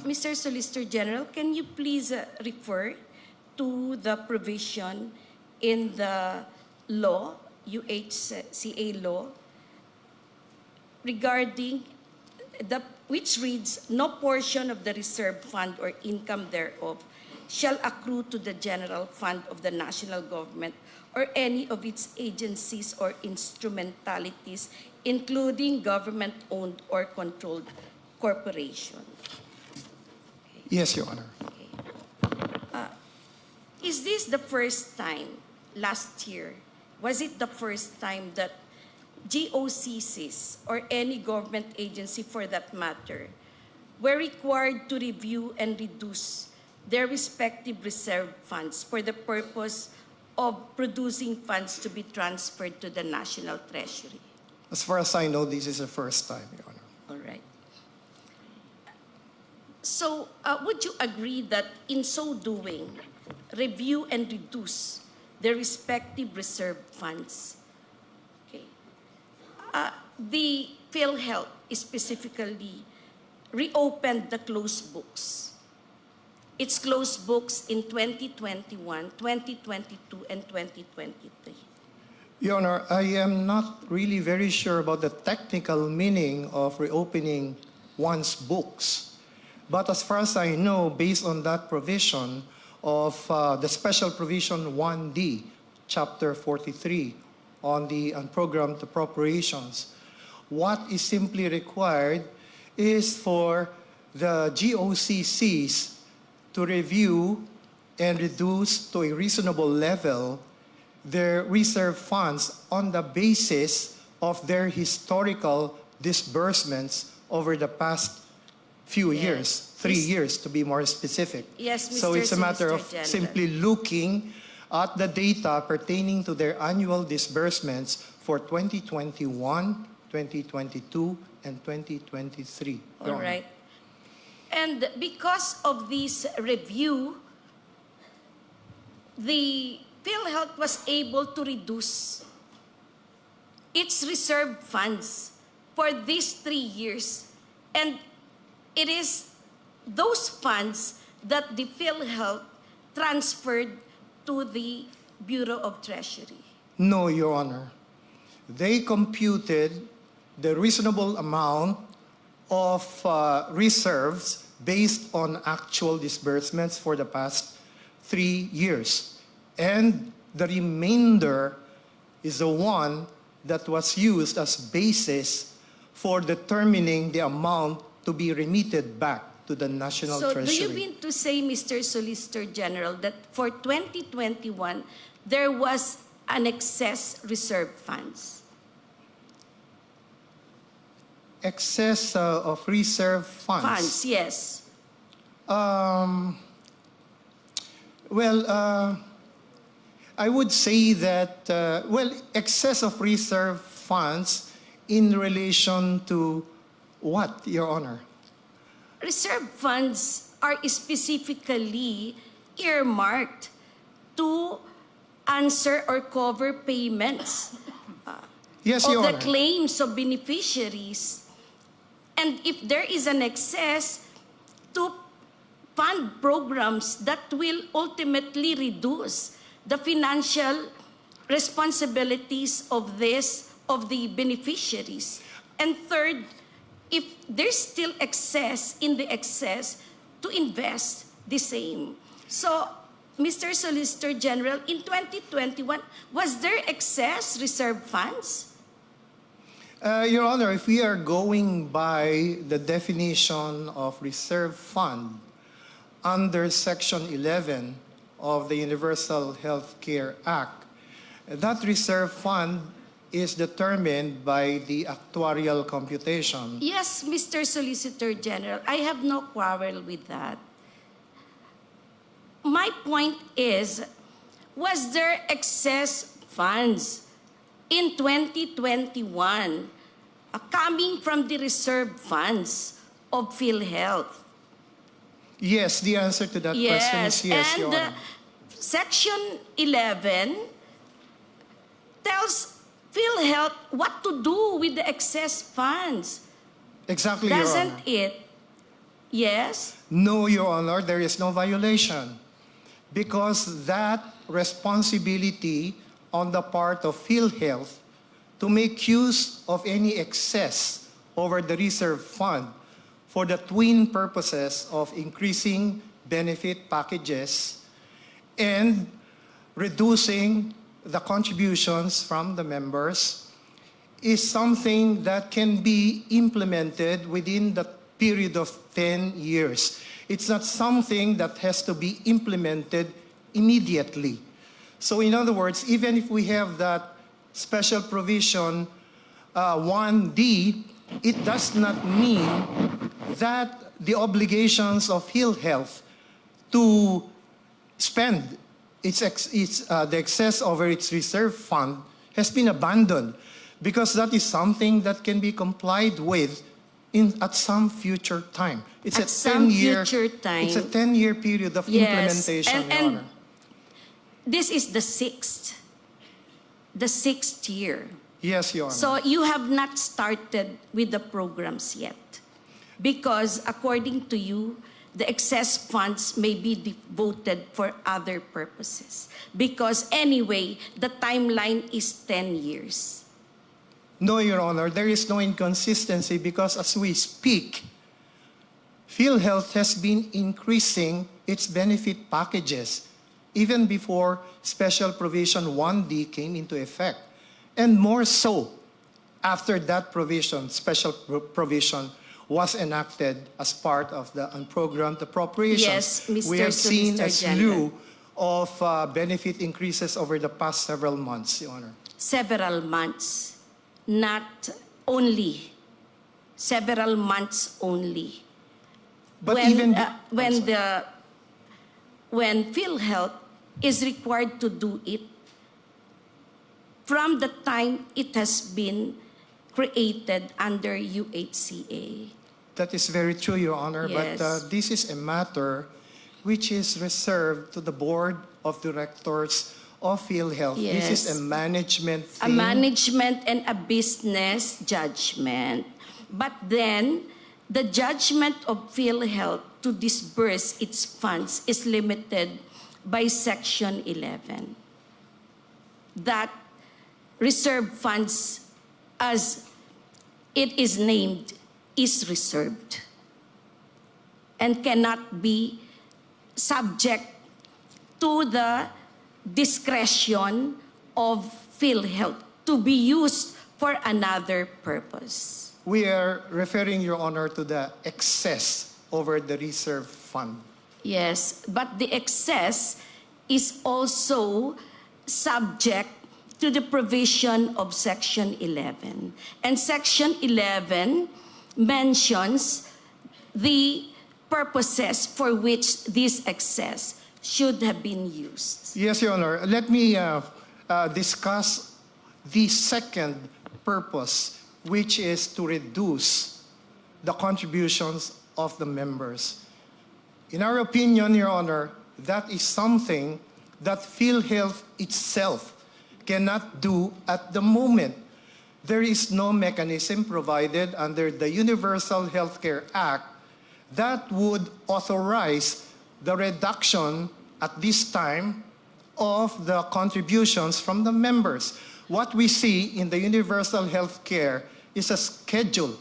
Mr. Solicitor General, can you please refer to the provision in the law, UHCA law, regarding which reads, no portion of the reserve fund or income thereof shall accrue to the general fund of the national government or any of its agencies or instrumentalities, including government-owned or controlled corporation. Yes, Your Honor. Okay. Is this the first time last year? Was it the first time that GOCCs or any government agency for that matter were required to review and reduce their respective reserve funds for the purpose of producing funds to be transferred to the National Treasury? As far as I know, this is the first time, Your Honor. All right. So, would you agree that in so doing, review and reduce their respective reserve funds? Okay. The PhilHealth specifically reopened the closed books. Its closed books in 2021, 2022, and 2023. Your Honor, I am not really very sure about the technical meaning of reopening one's books. But as far as I know, based on that provision of the special provision 1D, Chapter 43, on the unprogrammed appropriations, what is simply required is for the GOCCs to review and reduce to a reasonable level their reserve funds on the basis of their historical disbursements over the past few years, 3 years to be more specific. Yes, Mr. So it's a matter of Solicitor General. simply looking at the data pertaining to their annual disbursements for 2021, 2022, and 2023. All right. And because of this review, the PhilHealth was able to reduce its reserve funds for these 3 years. And it is those funds that the PhilHealth transferred to the Bureau of Treasury. No, Your Honor. They computed the reasonable amount of reserves based on actual disbursements for the past 3 years. And the remainder is the one that was used as basis for determining the amount to be remitted back to the National Treasury. So do you mean to say, Mr. Solicitor General, that for 2021, there was an excess reserve funds? Excess of reserve funds? Funds, yes. I would say that, excess of reserve funds in relation to what, Your Honor? Reserve funds are specifically earmarked to answer or cover payments Yes, of Your the Honor. claims of beneficiaries. And if there is an excess, to fund programs that will ultimately reduce the financial responsibilities of the beneficiaries. And third, if there's still excess in the excess, to invest the same. So, Mr. Solicitor General, in 2021, was there excess reserve funds? Your Honor, if we are going by the definition of reserve fund under Section 11 of the Universal Health Care Act, that reserve fund is determined by the actuarial computation. Yes, Mr. Solicitor General, I have no quarrel with that. My point is, was there excess funds in 2021 coming from the reserve funds of PhilHealth? Yes, the answer to that question is yes, Your and Honor. Section 11 tells PhilHealth what to do with the excess funds. Exactly, Your Honor. Doesn't it? Yes? No, Your Honor, there is no violation because that responsibility on the part of PhilHealth to make use of any excess over the reserve fund for the twin purposes of increasing benefit packages and reducing the contributions from the members is something that can be implemented within the period of 10 years. It's not something that has to be implemented immediately. So in other words, even if we have that special provision 1D, it does not mean that the obligations of PhilHealth to spend the excess over its reserve fund has been abandoned because that is something that can be complied with at some future time. It's At some future time. It's a 10-year period of Yes, implementation, Your and Honor. this is the sixth year. Yes, Your Honor. So you have not started with the programs yet. Because according to you, the excess funds may be devoted for other purposes. Because anyway, the timeline is 10 years. No, Your Honor, there is no inconsistency because as we speak, PhilHealth has been increasing its benefit packages even before Special Provision 1D came into effect. And more so after that provision, special provision, was enacted as part of the unprogrammed appropriations. Yes, Mr. We have seen a Solicitor General. slew of benefit increases over the past several months, Your Honor. Several months, not only. Several months only. But when PhilHealth is required to do it from the time it has been created under UHCA. That is very true, Your Honor, Yes. but this is a matter which is reserved to the Board of Directors of PhilHealth. Yes. This is a management A thing. management and a business judgment. But then, the judgment of PhilHealth to disburse its funds is limited by Section 11. That reserve funds, as it is named, is reserved and cannot be subject to the discretion of PhilHealth to be used for another purpose. We are referring, Your Honor, to the excess over the reserve fund. Yes, but the excess is also subject to the provision of Section 11. And Section 11 mentions the purposes for which this excess should have been used. Yes, Your Honor. Let me discuss the second purpose, which is to reduce the contributions of the members. In our opinion, Your Honor, that is something that PhilHealth itself cannot do at the moment. There is no mechanism provided under the Universal Healthcare Act that would authorize the reduction at this time of the contributions from the members. What we see in the Universal Healthcare is a schedule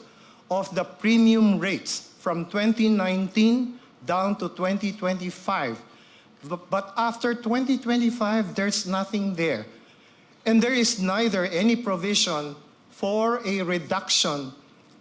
of the premium rates from 2019 down to 2025. But after 2025, there's nothing there. And there is neither any provision for a reduction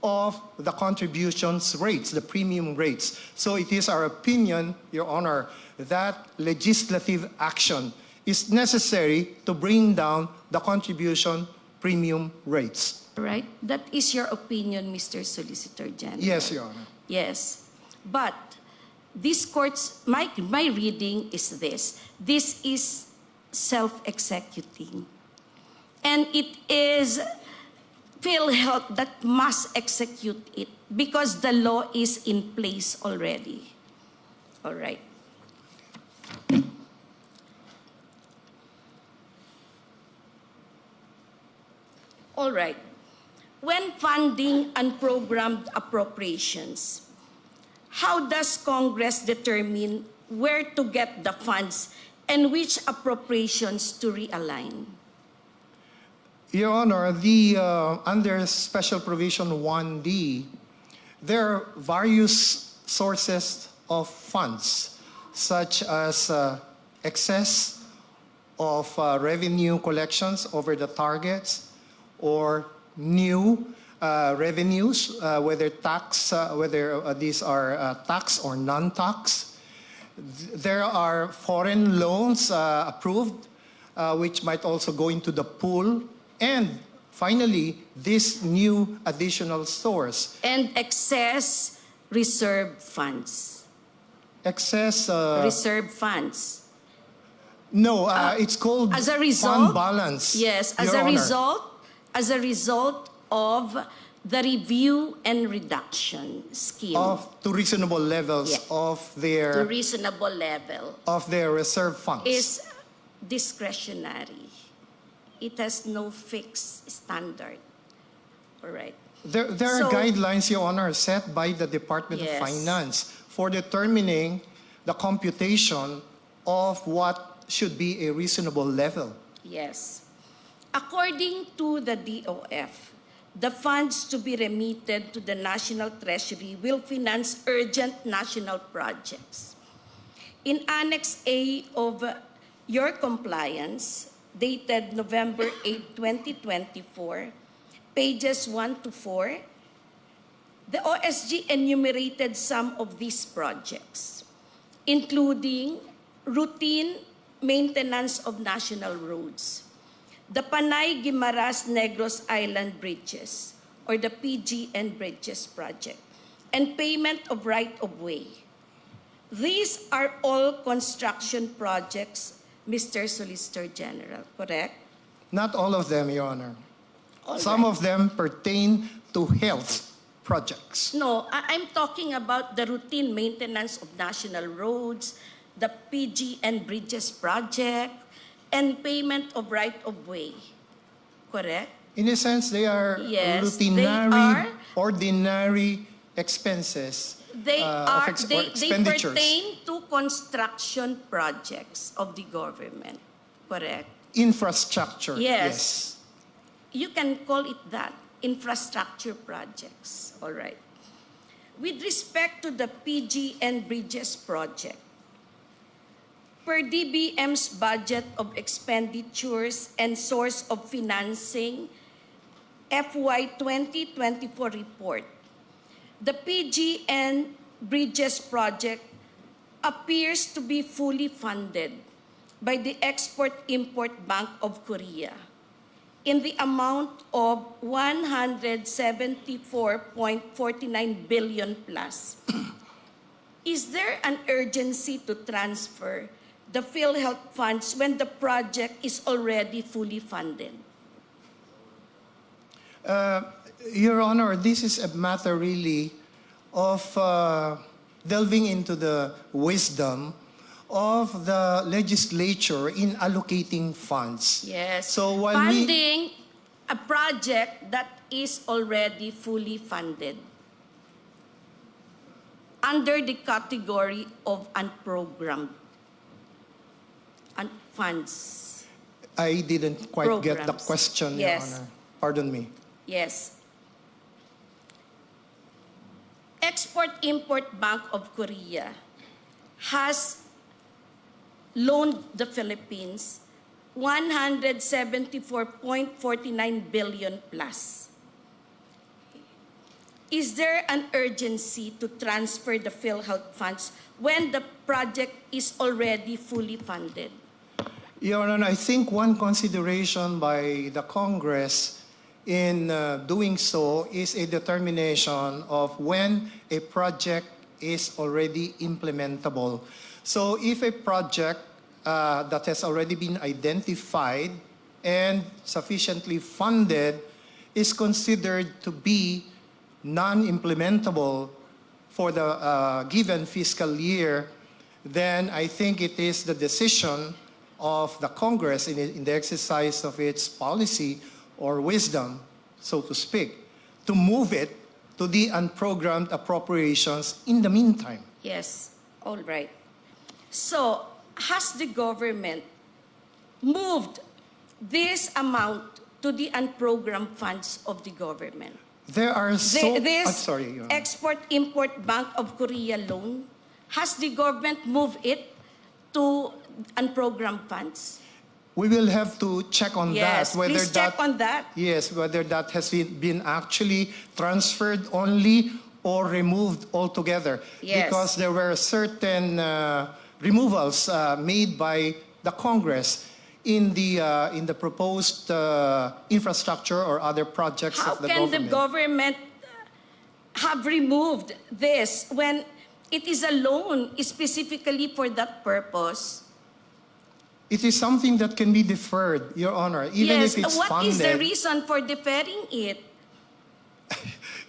of the contributions rates, the premium rates. So it is our opinion, Your Honor, that legislative action is necessary to bring down the contribution premium rates. Right? That is your opinion, Mr. Solicitor General. Yes, Your Honor. Yes. But this court's, my reading is this. This is self-executing. And it is PhilHealth that must execute it because the law is in place already. All right. All right. When funding unprogrammed appropriations, how does Congress determine where to get the funds and which appropriations to realign? Your Honor, under Special Provision 1D, there are various sources of funds, such as excess of revenue collections over the targets, or new revenues, whether these are tax or non-tax. There are foreign loans approved, which might also go into the pool. And finally, this new additional source. And excess reserve funds. Excess... reserve funds. No, it's called As a result, fund balance. Yes, Your Honor. as a result of the review and reduction scheme. To reasonable levels Yeah. of To their reasonable level reserve funds. is discretionary. It has no fixed standard. All right. There are So- guidelines, Your Honor, set by the Department of Yes. Finance for determining the computation of what should be a reasonable level. Yes. According to the DOF, the funds to be remitted to the National Treasury will finance urgent national projects. In Annex A of your compliance, dated November 8, 2024, pages 1 to 4, the OSG enumerated some of these projects, including routine maintenance of national roads, the Panay-Guimaras-Negros Island Bridges, or the PGN Bridges Project, and payment of right-of-way. These are all construction projects, Mr. Solicitor General, correct? Not all of them, Your Honor. All Some right. of them pertain to health projects. No, I'm talking about the routine maintenance of national roads, the PGN Bridges Project, and payment of right-of-way. Correct? In a sense, they are Yes, routinary, they are. ordinary expenses. They of are they expenditures. pertain to construction projects of the government. Correct? Infrastructure. Yes. You can call it that, infrastructure projects. All right. With respect to the PGN Bridges Project, per DBM's budget of expenditures and source of financing, FY 2024 report, the PGN Bridges Project appears to be fully funded by the Export-Import Bank of Korea in the amount of 174.49 billion plus. Is there an urgency to transfer the PhilHealth funds when the project is already fully funded? Your Honor, this is a matter really of delving into the wisdom of the legislature in allocating funds. Yes. So when funding a project that is already fully funded under the category of unprogrammed funds. I didn't quite get the Programs. question, Yes. Your Honor. Pardon me. Yes. Export-Import Bank of Korea has loaned the Philippines 174.49 billion plus. Is there an urgency to transfer the PhilHealth funds when the project is already fully funded? Your Honor, I think one consideration by the Congress in doing so is a determination of when a project is already implementable. So if a project that has already been identified and sufficiently funded is considered to be non-implementable for the given fiscal year, then I think it is the decision of the Congress in the exercise of its policy or wisdom, so to speak, to move it to the unprogrammed appropriations in the meantime. Yes, all right. So, has the government moved this amount to the unprogrammed funds of the government? There are so... This sorry, Your Honor. Export-Import Bank of Korea loan, has the government moved it to unprogrammed funds? We will have to check on Yes, that. Whether please check on that. Yes, whether that has been actually transferred only or removed altogether. Yes. Because there were certain removals made by the Congress in the proposed infrastructure or other projects How of the can government. the government have removed this when it is a loan specifically for that purpose? It is something that can be deferred, Your Honor, even Yes, if it's what funded. is the reason for deferring it?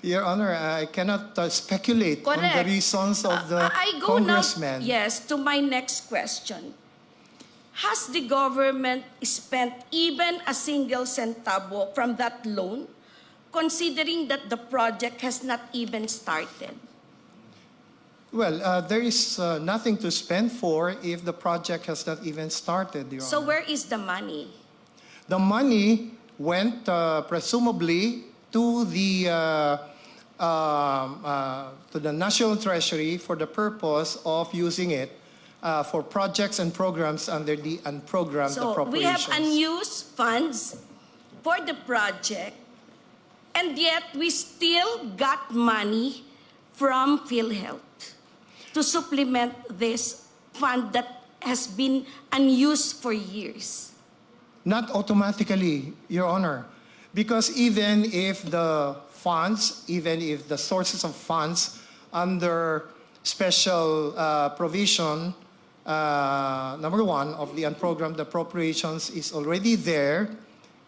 Your Honor, I cannot speculate on the Correct. reasons of the I go congressman. now, yes, to my next question. Has the government spent even a single centavo from that loan, considering that the project has not even started? Well, there is nothing to spend for if the project has not even started, Your So Honor. where is the money? The money went presumably to the National Treasury for the purpose of using it for projects and programs under the unprogrammed So we appropriations. have unused funds for the project, and yet we still got money from PhilHealth to supplement this fund that has been unused for years. Not automatically, Your Honor, because even if the funds, even if the sources of funds under special provision, number one, of the unprogrammed appropriations is already there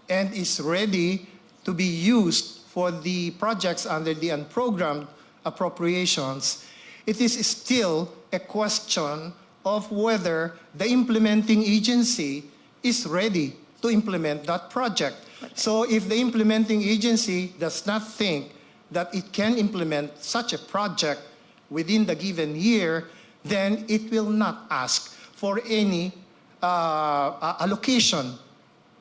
and is ready to be used for the projects under the unprogrammed appropriations, it is still a question of whether the implementing agency is ready to implement that project. So if the implementing agency does not think that it can implement such a project within the given year, then it will not ask for any allocation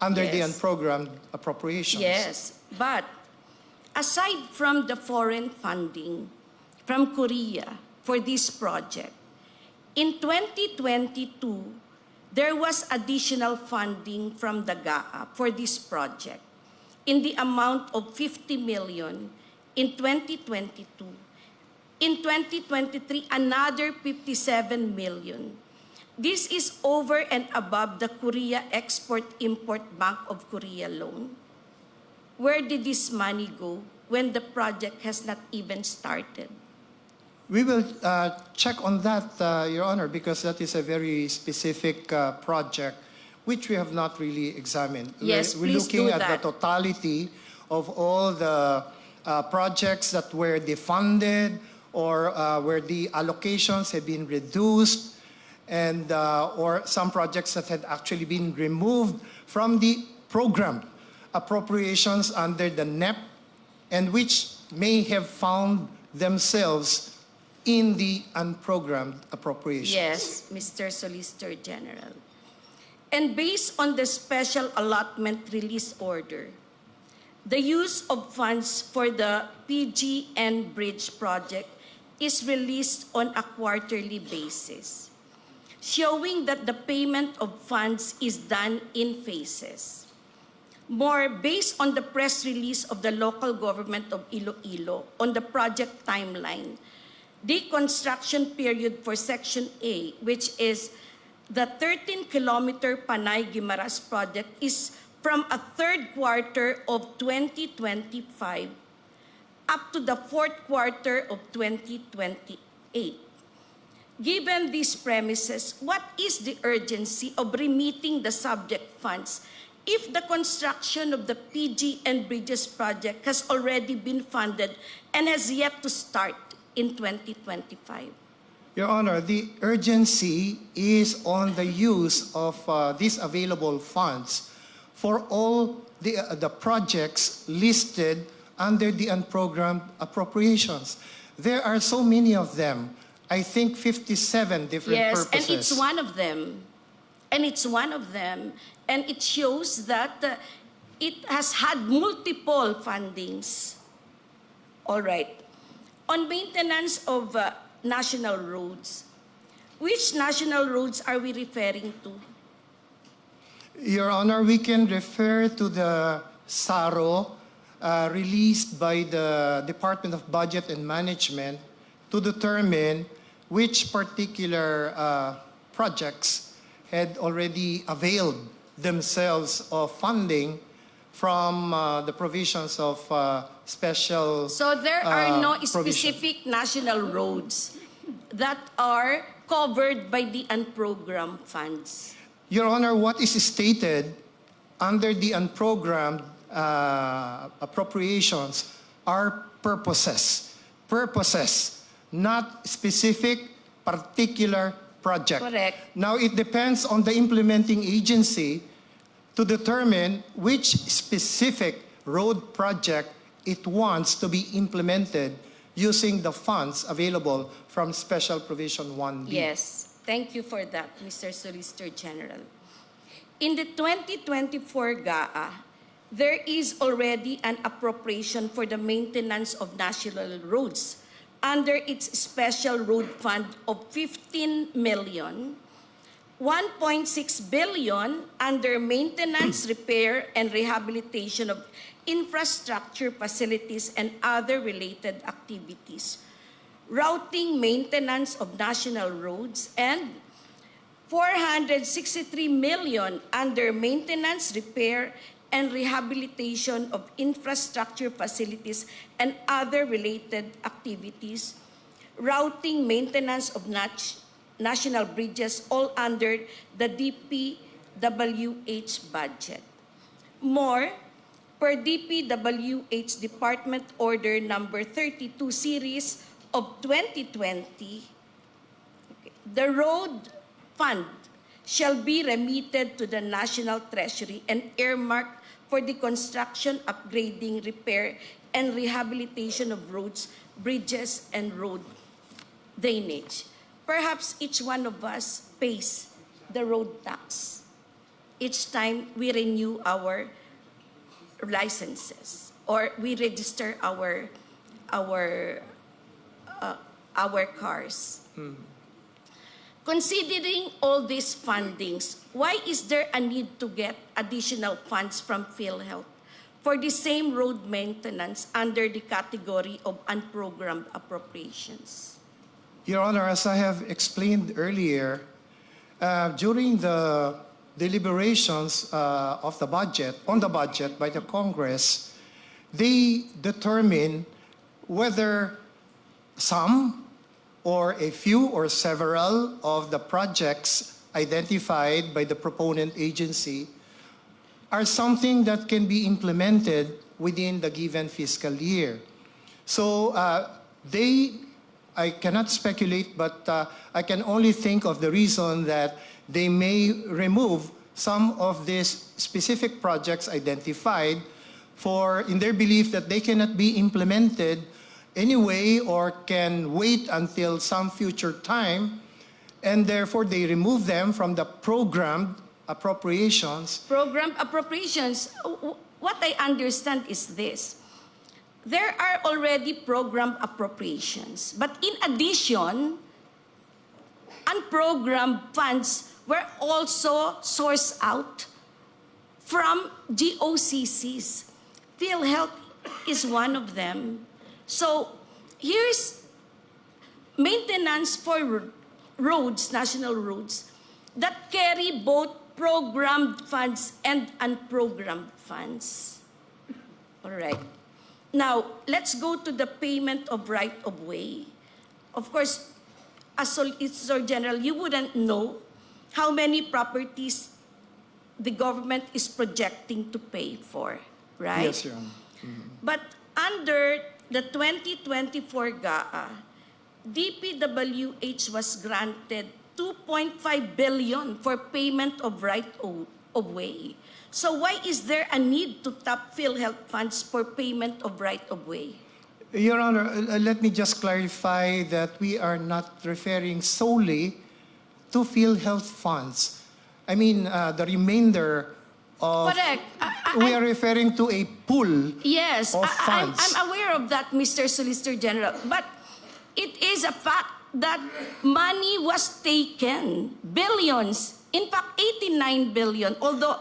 under the Yes. unprogrammed appropriations. Yes, but aside from the foreign funding from Korea for this project, in 2022, there was additional funding from the GAA for this project in the amount of 50 million in 2022. In 2023, another 57 million. This is over and above the Korea Export-Import Bank of Korea loan. Where did this money go when the project has not even started? We will check on that, Your Honor, because that is a very specific project which we have not really examined. Yes, we're please looking do at that. the totality of all the projects that were defunded or where the allocations have been reduced, and or some projects that had actually been removed from the programmed appropriations under the NEP, and which may have found themselves in the unprogrammed appropriations. Yes, Mr. Solicitor General. And based on the special allotment release order, the use of funds for the PGN Bridge project is released on a quarterly basis, showing that the payment of funds is done in phases. More, based on the press release of the local government of Iloilo on the project timeline, the construction period for Section A, which is the 13-kilometer Panay-Guimaras project, is from a third quarter of 2025 up to the fourth quarter of 2028. Given these premises, what is the urgency of remitting the subject funds if the construction of the PG and Bridges project has already been funded and has yet to start in 2025? Your Honor, the urgency is on the use of these available funds for all the projects listed under the unprogrammed appropriations. There are so many of them. I think 57 different Yes, purposes. and it's one of them. And it's one of them. And it shows that it has had multiple fundings. All right. On maintenance of national roads, which national roads are we referring to? Your Honor, we can refer to the SARO released by the Department of Budget and Management to determine which particular projects had already availed themselves of funding from the provisions of special So there are no provision. specific national roads that are covered by the unprogrammed funds. Your Honor, what is stated under the unprogrammed appropriations are purposes. Purposes, not specific particular project. Correct. Now, it depends on the implementing agency to determine which specific road project it wants to be implemented using the funds available from Special Provision 1B. Yes, thank you for that, Mr. Solicitor General. In the 2024 GAA, there is already an appropriation for the maintenance of national roads under its special road fund of 15 million, 1.6 billion under maintenance, repair, and rehabilitation of infrastructure facilities and other related activities, routing maintenance of national roads, and 463 million under maintenance, repair, and rehabilitation of infrastructure facilities and other related activities, routing maintenance of national bridges, all under the DPWH budget. More, per DPWH Department Order Number 32 Series of 2020, the road fund shall be remitted to the National Treasury and earmarked for the construction, upgrading, repair, and rehabilitation of roads, bridges, and road drainage. Perhaps each one of us pays the road tax each time we renew our licenses or we register our cars. Considering all these fundings, why is there a need to get additional funds from PhilHealth for the same road maintenance under the category of unprogrammed appropriations? Your Honor, as I have explained earlier, during the deliberations of the budget, on the budget by the Congress, they determine whether some or a few or several of the projects identified by the proponent agency are something that can be implemented within the given fiscal year. So I cannot speculate, but I can only think of the reason that they may remove some of these specific projects identified in their belief that they cannot be implemented anyway or can wait until some future time, and therefore they remove them from the programmed appropriations. Programmed appropriations, what I understand is this. There are already programmed appropriations, but in addition, unprogrammed funds were also sourced out from GOCCs. PhilHealth is one of them. So here's maintenance for roads, national roads, that carry both programmed funds and unprogrammed funds. All right. Now, let's go to the payment of right-of-way. Of course, as Solicitor General, you wouldn't know how many properties the government is projecting to pay for, right? Yes, Your Honor. But under the 2024 GAA, DPWH was granted 2.5 billion for payment of of way. So why is there a need to tap PhilHealth funds for payment of right of way? Your Honor, let me just clarify that we are not referring solely to PhilHealth funds. I mean, the remainder of... Correct. We are referring to a pool Yes, of funds. I'm aware of that, Mr. Solicitor General. But it is a fact that money was taken, billions, in fact, 89 billion, although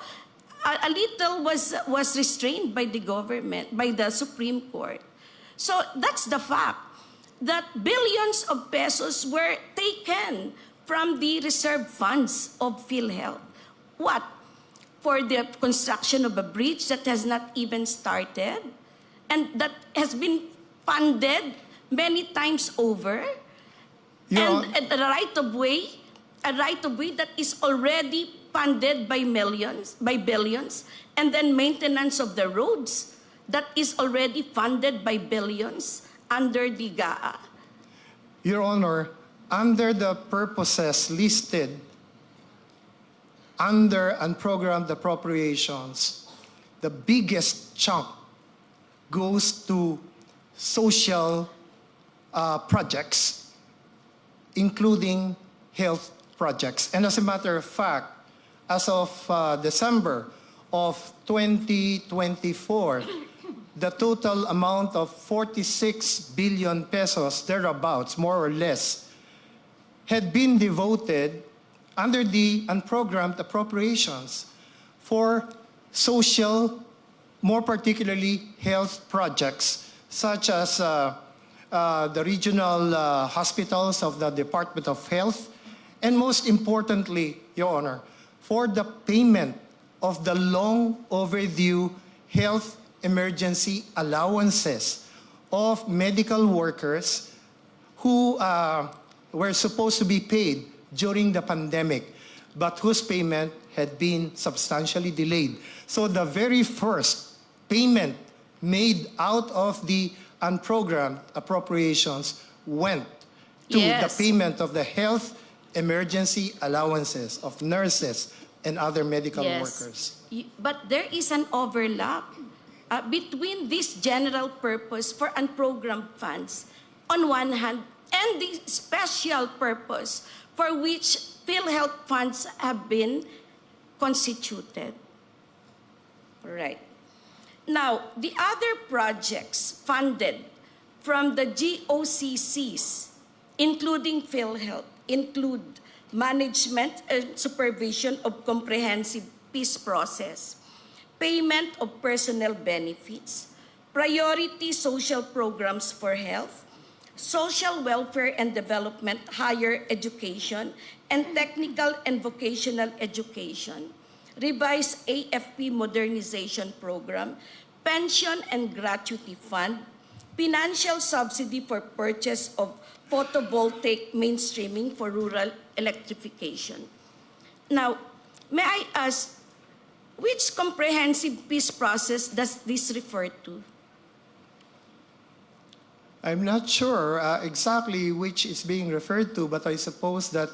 a little was restrained by the government, by the Supreme Court. So that's the fact, that billions of pesos were taken from the reserve funds of PhilHealth. What? For the construction of a bridge that has not even started and that has been funded many times over, and a right of way that is already funded by millions, by billions, and then maintenance of the roads that is already funded by billions under the GAA. Your Honor, under the purposes listed under unprogrammed appropriations, the biggest chunk goes to social projects, including health projects. And as a matter of fact, as of December of 2024, the total amount of 46 billion pesos, thereabouts, more or less, had been devoted under the unprogrammed appropriations for social, more particularly health projects, such as the regional hospitals of the Department of Health, and most importantly, Your Honor, for the payment of the long overdue health emergency allowances of medical workers who were supposed to be paid during the pandemic, but whose payment had been substantially delayed. So the very first payment made out of the unprogrammed appropriations went to the payment of the health emergency allowances of nurses and other medical workers. But there is an overlap between this general purpose for unprogrammed funds on one hand and the special purpose for which PhilHealth funds have been constituted. Right. Now, the other projects funded from the GOCCs, including PhilHealth, include management and supervision of comprehensive peace process, payment of personnel benefits, priority social programs for health, social welfare and development, higher education, and technical and vocational education, revised AFP modernization program, pension and gratuity fund, financial subsidy for purchase of photovoltaic mainstreaming for rural electrification. Now, may I ask, which comprehensive peace process does this refer to? I'm not sure exactly which is being referred to, but I suppose that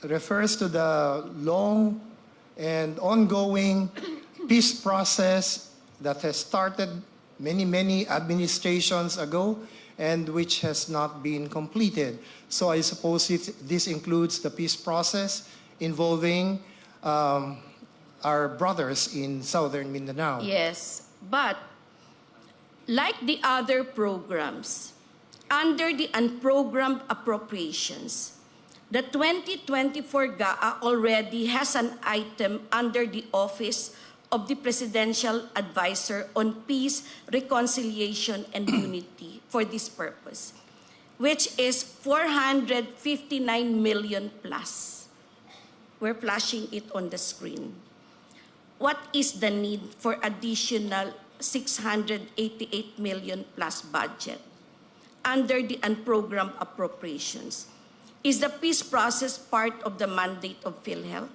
refers to the long and ongoing peace process that has started many administrations ago and which has not been completed. So I suppose this includes the peace process involving our brothers in southern Mindanao. Yes, but like the other programs, under the unprogrammed appropriations, the 2024 GAA already has an item under the Office of the Presidential Advisor on Peace, Reconciliation, and Unity for this purpose, which is 459 million plus. We're flashing it on the screen. What is the need for additional 688 million plus budget under the unprogrammed appropriations? Is the peace process part of the mandate of PhilHealth?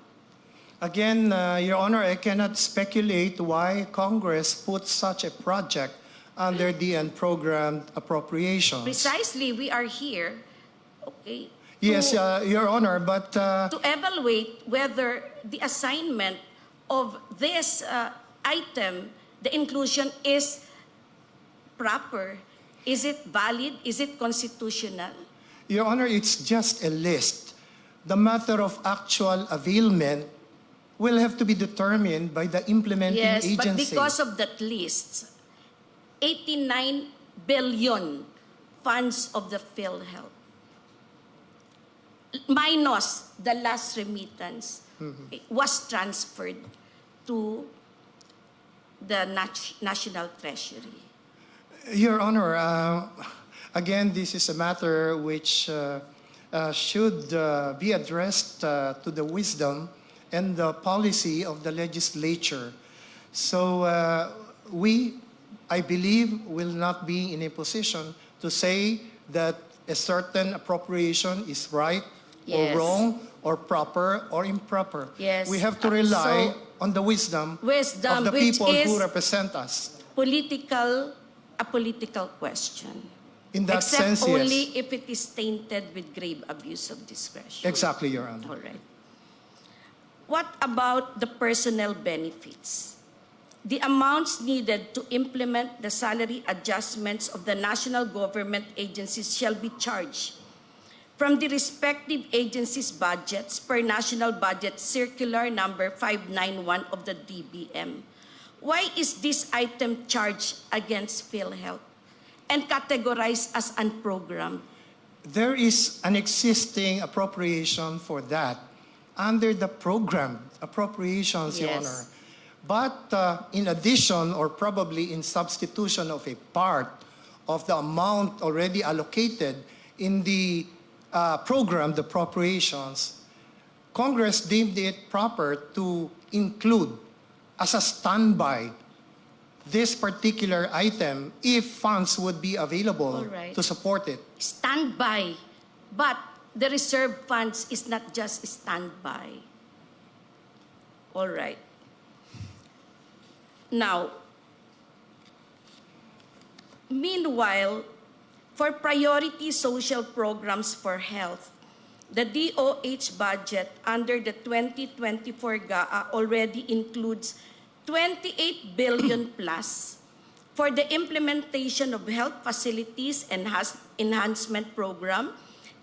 Again, Your Honor, I cannot speculate why Congress put such a project under the unprogrammed appropriations. Precisely, we are here. Okay. Yes, Your Honor, but to evaluate whether the assignment of this item, the inclusion, is proper? Is it valid? Is it constitutional? Your Honor, it's just a list. The matter of actual availment will have to be determined by the implementing Yes, agency. but because of that list, 89 billion funds of the PhilHealth, minus the last remittance, was transferred to the National Treasury. Your Honor, again, this is a matter which should be addressed to the wisdom and the policy of the legislature. So I believe, will not be in a position to say that a certain appropriation is right Yes. or wrong or proper or improper. Yes. We have to rely So, on the wisdom wisdom, of the which people who is represent us. a political question. In that Except sense, only yes. if it is tainted with grave abuse of discretion. Exactly, Your Honor. All right. What about the personnel benefits? The amounts needed to implement the salary adjustments of the national government agencies shall be charged from the respective agencies' budgets per National Budget Circular number 591 of the DBM. Why is this item charged against PhilHealth and categorized as unprogrammed? There is an existing appropriation for that under the program appropriations, Your Yes. Honor. But in addition, or probably in substitution of a part of the amount already allocated in the program, the appropriations, Congress deemed it proper to include as a standby this particular item if funds would be available All right. to support it. Standby. But the reserve funds is not just standby. All right. Now, meanwhile, for priority social programs for health, the DOH budget under the 2024 GAA already includes 28 billion plus for the implementation of health facilities enhancement program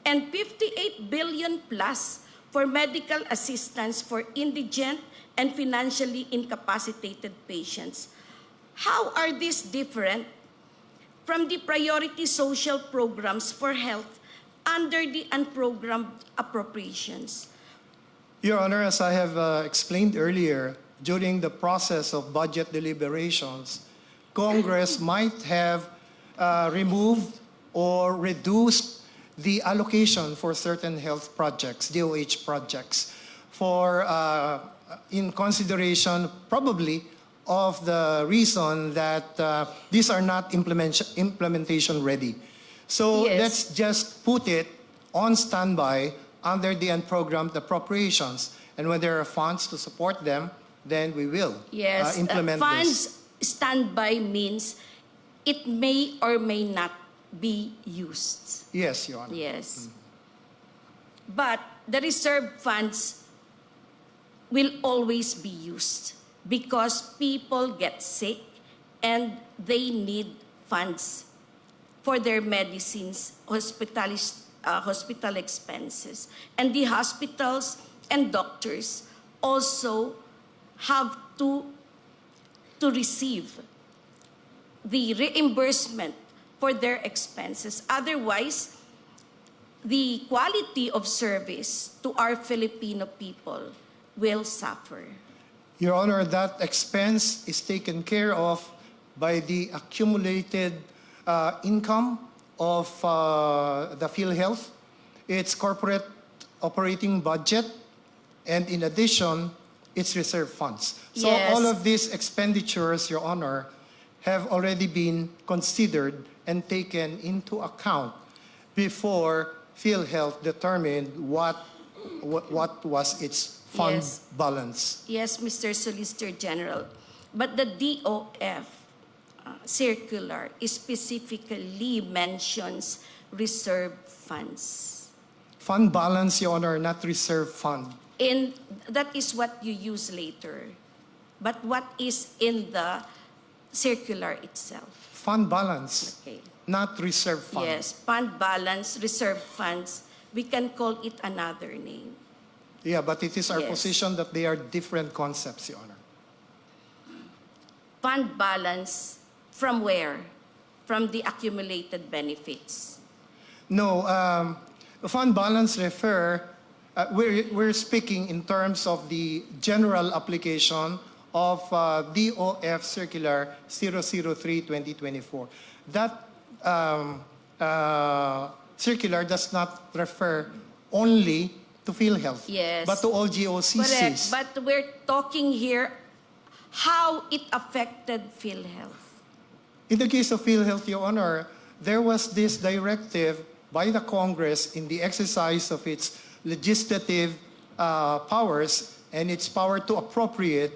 and 58 billion plus for medical assistance for indigent and financially incapacitated patients. How are these different from the priority social programs for health under the unprogrammed appropriations? Your Honor, as I have explained earlier, during the process of budget deliberations, Congress might have removed or reduced the allocation for certain health projects, DOH projects, for in consideration probably of the reason that these are not implementation ready. So Yes. let's just put it on standby under the unprogrammed appropriations. And when there are funds to support them, then we will Yes, implement funds this. standby means it may or may not be used. Yes, Your Honor. Yes. But the reserve funds will always be used because people get sick and they need funds for their medicines, hospital expenses. And the hospitals and doctors also have to receive the reimbursement for their expenses. Otherwise, the quality of service to our Filipino people will suffer. Your Honor, that expense is taken care of by the accumulated income of the PhilHealth, its corporate operating budget, and in addition, its reserve funds. So Yes. all of these expenditures, Your Honor, have already been considered and taken into account before PhilHealth determined what was its fund Yes. balance. Yes, Mr. Solicitor General. But the DOF specifically mentions reserve funds. Fund balance, Your Honor, not reserve fund. That is what you use later. But what is in the circular itself? Fund balance, Okay. not reserve fund. Yes, fund balance, reserve funds, we can call it another name. Yeah, but it is our Yes. position that they are different concepts, Your Honor. Fund balance from where? From the accumulated benefits. No, fund balance we're speaking in terms of the general application of DOF Circular 003-2024. That circular does not refer only to PhilHealth, Yes. but to all GOCCs. Correct, but we're talking here how it affected PhilHealth. In the case of PhilHealth, Your Honor, there was this directive by the Congress in the exercise of its legislative powers and its power to appropriate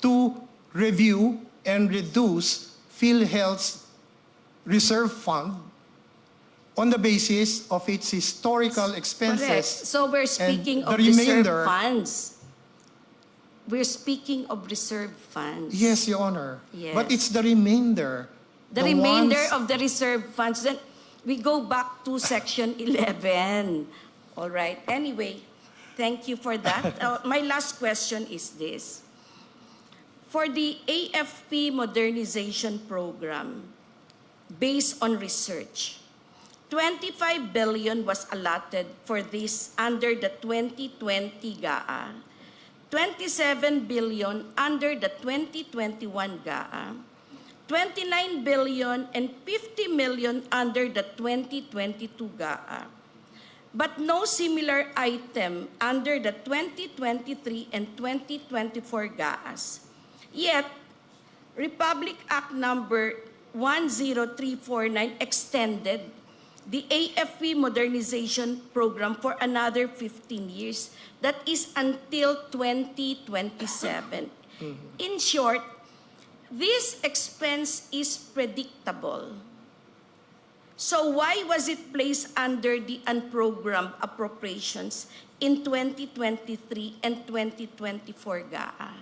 to review and reduce PhilHealth's reserve fund on the basis of its historical expenses. Correct. So we're speaking the of reserve remainder- funds. We're speaking of reserve funds. Yes, Your Honor. Yes. But it's the remainder. The remainder ones- of the reserve funds. Then we go back to Section 11. All right. Anyway, thank you for that. My last question is this. For the AFP modernization program, based on research, 25 billion was allotted for this under the 2020 GAA, 27 billion under the 2021 GAA, 29 billion and 50 million under the 2022 GAA, but no similar item under the 2023 and 2024 GAAs. Yet, Republic Act number 10349 extended the AFP modernization program for another 15 years. That is until 2027. In short, this expense is predictable. So why was it placed under the unprogrammed appropriations in 2023 and 2024 GAA?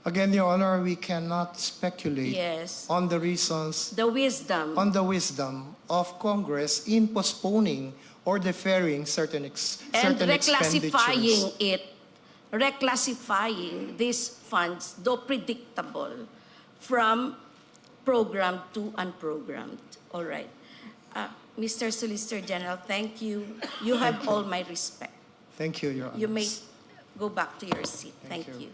Again, Your Honor, we cannot speculate Yes. on the reasons, The wisdom. on the wisdom of Congress in postponing or deferring certain And expenditures. reclassifying these funds, though predictable, from programmed to unprogrammed. All right. Mr. Solicitor General, thank you. You have all my respect. Thank you, Your Honor. You may go back to your seat. Thank Thank you. you.